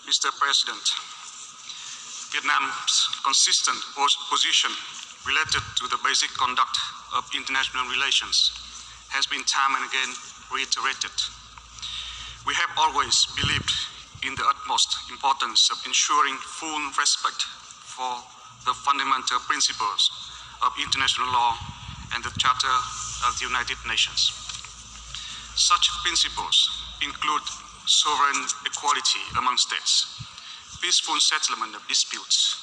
Mr. President, Vietnam's consistent position related to the basic conduct of international relations has been time and again reiterated. We have always believed in the utmost importance of ensuring full respect for the fundamental principles of international law and the Charter of the United Nations. Such principles include sovereign equality among states, peaceful settlement of disputes,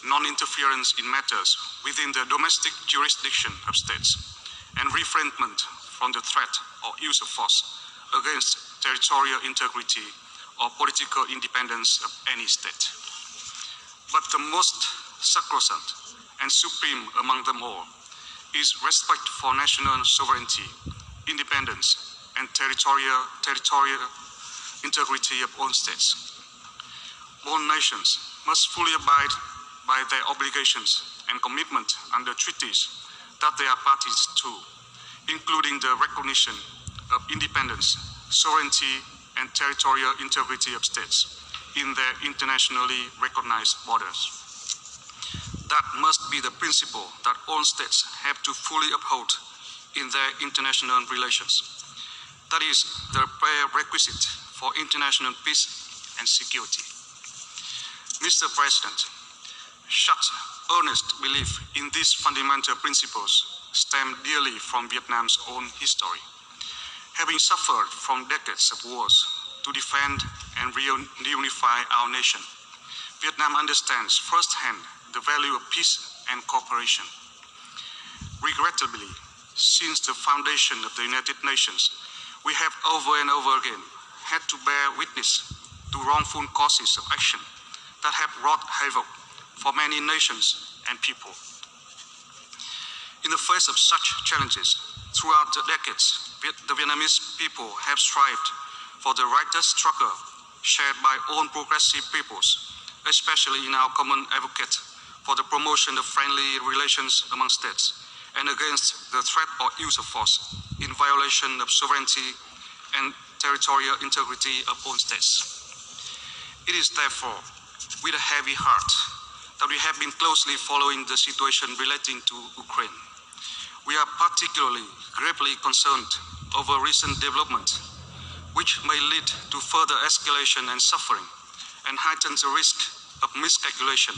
non-interference in matters within the domestic jurisdiction of states, and refrainment from the threat or use of force against territorial integrity or political independence of any state. But the most sacrosanct and supreme among them all is respect for national sovereignty, independence, and territorial integrity of all states. All nations must fully abide by their obligations and commitment under treaties that they are parties to, including the recognition of independence, sovereignty, and territorial integrity of states in their internationally recognized borders. That must be the principle that all states have to fully uphold in their international relations. That is the prerequisite for international peace and security. Mr. President, such earnest belief in these fundamental principles stem dearly from Vietnam's own history. Having suffered from decades of wars to defend and reunify our nation, Vietnam understands firsthand the value of peace and cooperation. Regrettably, since the foundation of the United Nations, we have over and over again had to bear witness to wrongful courses of action that have wrought havoc for many nations and people. In the face of such challenges, throughout the decades, the Vietnamese people have strived for the righteous struggle shared by all progressive peoples, especially in our common advocate for the promotion of friendly relations among states and against the threat or use of force in violation of sovereignty and territorial integrity of all states. It is therefore with a heavy heart that we have been closely following the situation relating to Ukraine. We are particularly gravely concerned over recent developments, which may lead to further escalation and suffering, and heightens the risk of miscalculation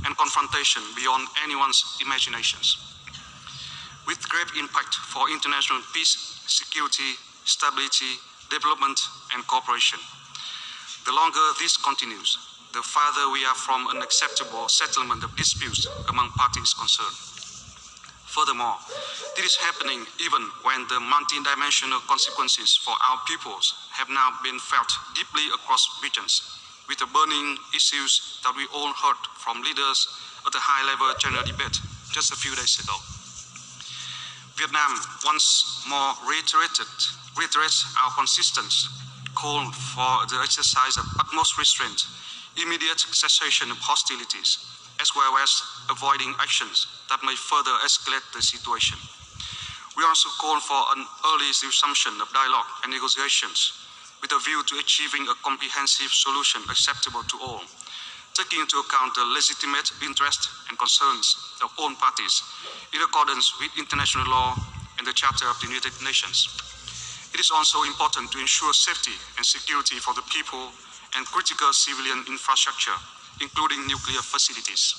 and confrontation beyond anyone's imaginations, with great impact for international peace, security, stability, development, and cooperation. The longer this continues, the farther we are from an acceptable settlement of disputes among parties concerned. Furthermore, this is happening even when the multidimensional consequences for our peoples have now been felt deeply across regions, with the burning issues that we all heard from leaders at the high-level general debate just a few days ago. Vietnam once more reiterates our consistent call for the exercise of utmost restraint, immediate cessation of hostilities, as well as avoiding actions that may further escalate the situation. We also call for an early resumption of dialogue and negotiations with a view to achieving a comprehensive solution acceptable to all, taking into account the legitimate interests and concerns of all parties in accordance with international law and the Charter of the United Nations. It is also important to ensure safety and security for the people and critical civilian infrastructure, including nuclear facilities.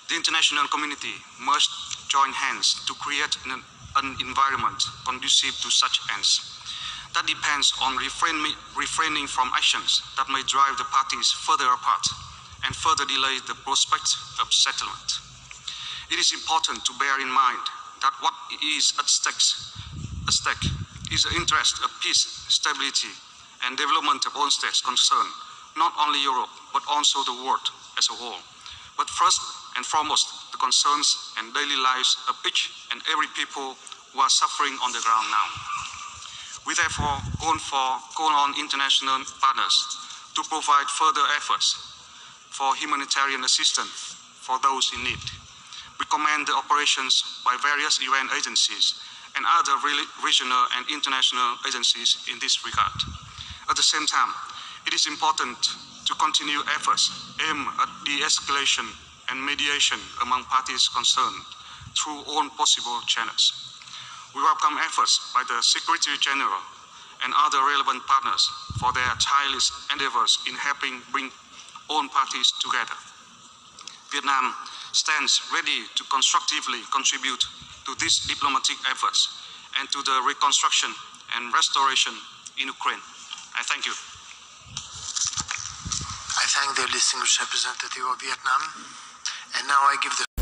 The international community must join hands to create an environment conducive to such ends. That depends on refraining from actions that may drive the parties further apart and further delay the prospect of settlement. It is important to bear in mind that what is at stake is the interest of peace, stability, and development of all states concerned, not only Europe, but also the world as a whole. But first and foremost, the concerns and daily lives of each and every people who are suffering on the ground now. We therefore call on international partners to provide further efforts for humanitarian assistance for those in need. We commend the operations by various UN agencies and other regional and international agencies in this regard. At the same time, It is important to continue efforts aimed at de-escalation and mediation among parties concerned through all possible channels. We welcome efforts by the Secretary General and other relevant partners for their tireless endeavors in helping bring all parties together. Vietnam stands ready to constructively contribute to these diplomatic efforts and to the reconstruction and restoration in Ukraine. I thank you. I thank the distinguished representative of Vietnam, and now I give the